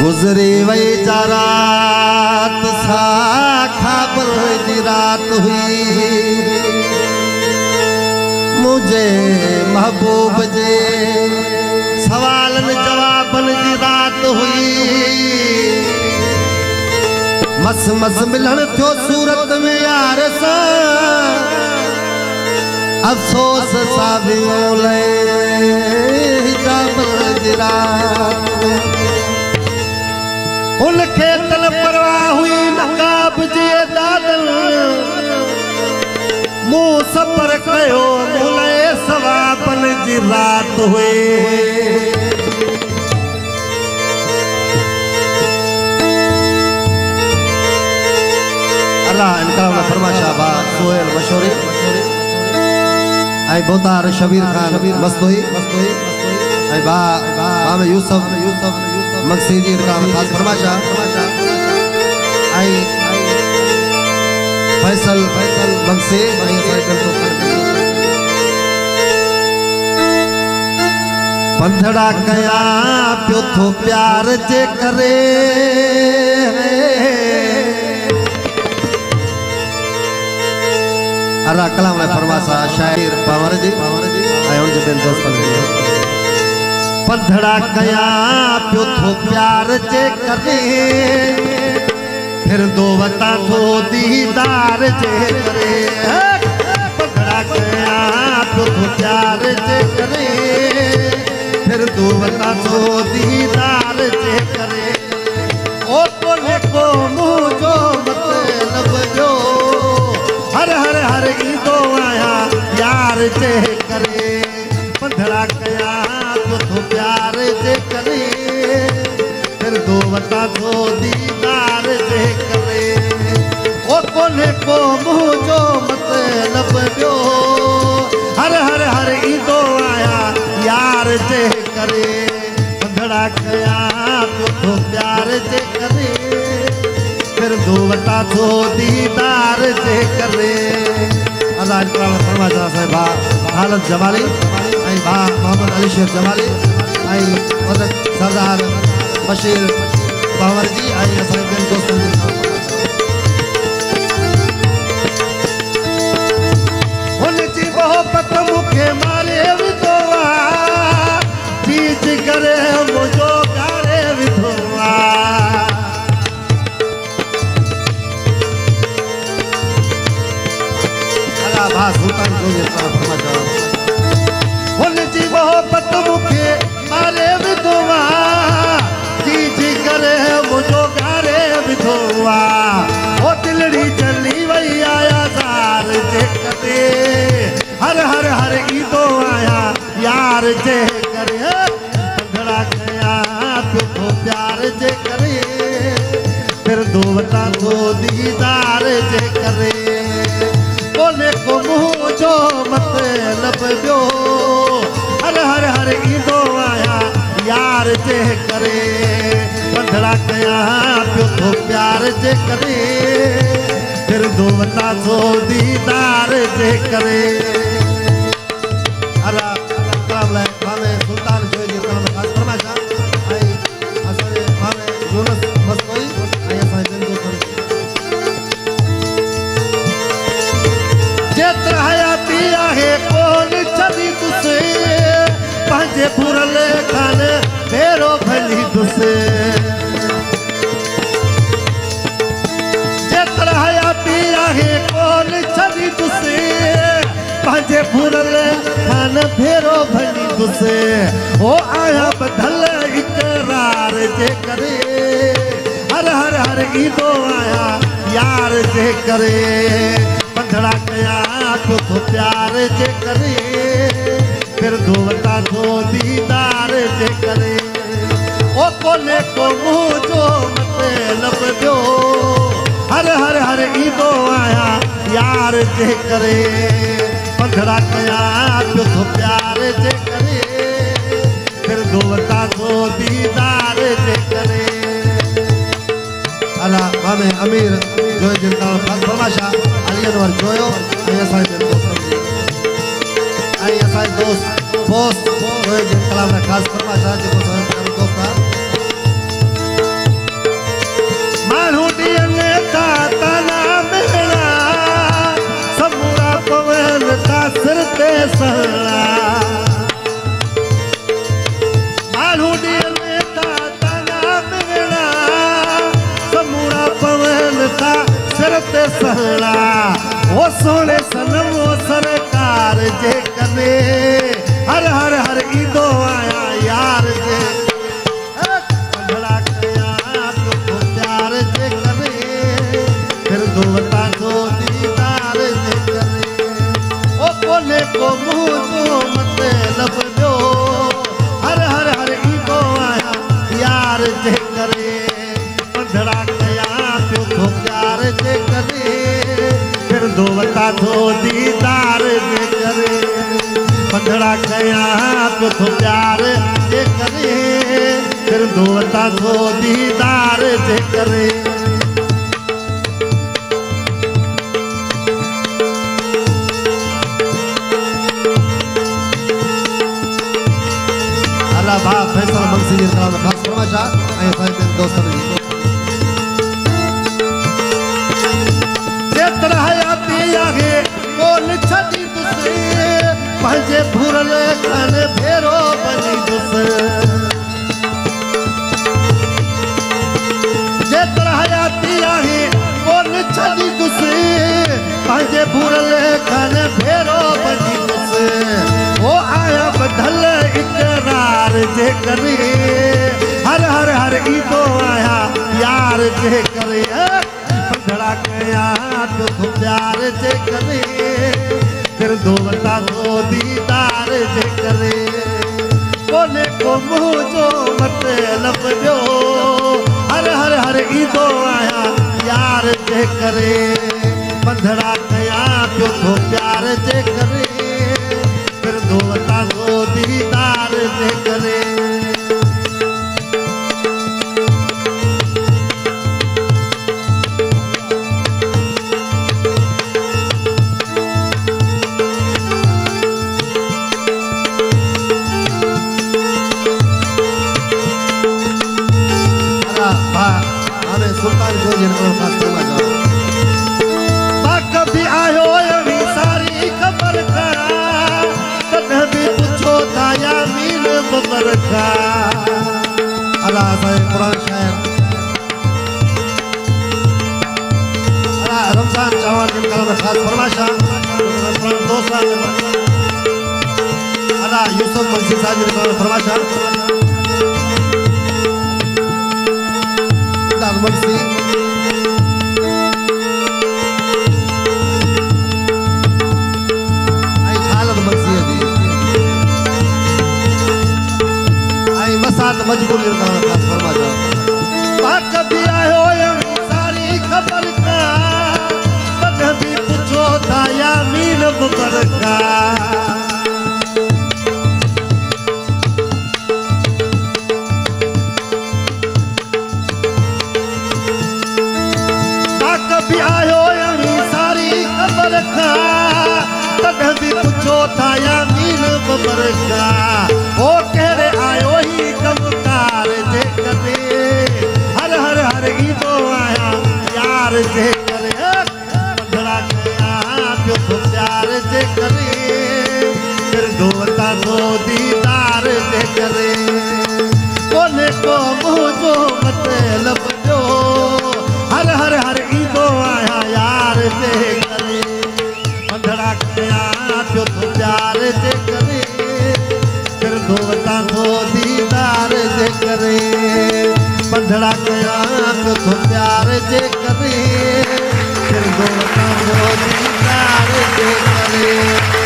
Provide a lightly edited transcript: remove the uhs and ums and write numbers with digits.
गुजरी वही जा रात सा खाबर जी रात हुई मुझे महबूब जे सवालन जवाबन जी रात हुई मस मस मिलन थियो सूरत में यार सा अफसोस सा भी मोले जाबर जी रात उनके तल परवाह हुई नकाब जे दादल मुँह सफर कयो मुले सवाबन जी रात हुई अल्लाह इनका फरमाशा बा सोहेल मशहूरी आई बोतार शबीर खान मस्तोई आई बा में यूसुफ मकसीदी का खास फरमाशा आई फैसल मकसी पंधड़ा कया पियो थो प्यार जे करे अरा कलाम ने फरमाशा शायर पावर जी आई उन जे दोस्तन पंधड़ा कया पियो थो प्यार जे करे फिर दो वता थो दीदार जे करे पंधड़ा कया पियो थो प्यार जे करे फिर दो वता थो दीदार जे करे ओ कोने को मुँह जो मतलब जो हर हर हर ईंदो आया यार जे करे पंधड़ा कया तो प्यार जे करे फिर दो वता थो दीदार जे करे ओ कोने को मुँह जो मतलब जो हर हर हर ईंदो आया यार जे करे पंधड़ा कया तो प्यार जे करे फिर दो वता थो दीदार जे करे अल्लाह फरमाशा साहिबा हालत जमाली आई बा मोहम्मद अली शेख जमाली आई सरदार बशीर बावर जी आई असांजे दोस्तों उनजी मोहब्बत मुखे मारे विधो चीज करे मुझो गारे विधो अला बा सुल्तान जो ये फरमाशा उनजी मोहब्बत मुखे मारे विधवा चीज करे मुझो गारे विधवा ओ दिलड़ी चली वही आया जार जे करे हर हर हर ईंदो आया यार जे करे पंधड़ा कया पियो प्यार जे करे फिर दो वता थो दीदार जे करे बोले को मुँह जो मतलब ॿियो हर हर हर ईंदो आया यार जे करे पंधड़ा कया पियो थो प्यार जे करे फिर दो वता थो दीदार जे करे अला कलाम लाइ मामे सुल्तान जो जी कलाम खास फरमाशा आई असांजे मामे यूनुस मस्तोई आई असांजे दोस्तन जेतिरा हयाती आहे कोन छदी तुसे पंहिंजे फुरल खान भेरो भली तुसे जेतिरा हयाती आहे कोन छदी तुसे पंहिंजे फुरल खान भेरो भली तुसे ओ आया बधल इकरार जे करे हर हर हर ईंदो आया यार जे करे पंधड़ा कया तो प्यार जे करे फिर दो वता थो दीदार जे करे ओ कोने को मुँह जो मतलब ॿियो हर हर हर ईंदो आया यार जे करे पंधड़ा कया तो प्यार जे करे फिर दो वता थो दीदार जे करे अला मामे अमीर जो जिनका खास फरमाशा अलियन वर जोयो ऐं असांजे दोस्त पोस्ट जो जिनका खास फरमाशा जेको असांजो दोस्त आहे माण्हू ॾियनि था ताना मेड़ा समूरा पवनि था सिर ते सहड़ा माण्हू ॾियनि था ताना मेड़ा समूरा पवनि था सिर ते सहड़ा ओ सोने सनम ओ सरकार जे कने हर हर हर ईंदो आया यार जे को मुझो मतलब जो हर हर हर ईंदो आया यार जे करे पंधड़ा कया पियो थो प्यार जे करे फिर दो वता थो दीदार जे करे पंधड़ा कया पियो थो प्यार जे करे फिर दो वता थो दीदार जे करे भा फैसल मंसी जी खास फरमाशा ऐं असांजे दोस्तनि जी जेतिरा हयाती आहे कोन छॾी दुसे पंहिंजे भुरल कान भेरो बनी दुसे जेतिरा हयाती आहे कोन छॾी दुसे पंहिंजे भुरल कान भेरो बनी दुसे ओ आया बधल इकरार जे करे हर हर हर ईंदो आया यार जे करे पंधड़ा कया तो प्यार जे करे फिर दो वता तो दीदार जे करे कोने को मुझो मतलब जो हर हर हर ईंदो आया यार जे करे पंधड़ा कया तो प्यार जे करे फिर दो वता तो दीदार जे करे हमें सुल्तान जो जिनको खास करना चाहो कभी आयो अभी सारी खबर का कभी पूछो ताया मीर बबर का अल्लाह साहिब कुरान शायर अल्लाह रमजान चौहान जिनका खास फरमाशा दोस्त अल्लाह यूसुफ मंसी साहब जिनका फरमाशा मंसी आई खालद मंसी जी आई मसात मजबूर जिनका खास फरमाशा कभी आयो सारी खबर का कभी पूछो ताया मीन बबर का कभी आयो सारी खबर का कभी पूछो ताया मीन बबर का ओ कहरे आयो ही कमकार जे करे हर हर हर ईंदो आया यार जे करे पंधड़ा कया पियो थो प्यार जे करे फिर दो वता थो दीदार जे करे कोने को मुझो मतलब जो हर हर हर ईंदो आया यार जे करे पंधड़ा कया पियो थो प्यार जे करे फिर दो वता थो दीदार जे करे पंधड़ा कया पियो थो प्यार जे करे फिर दो वता थो दीदार जे करे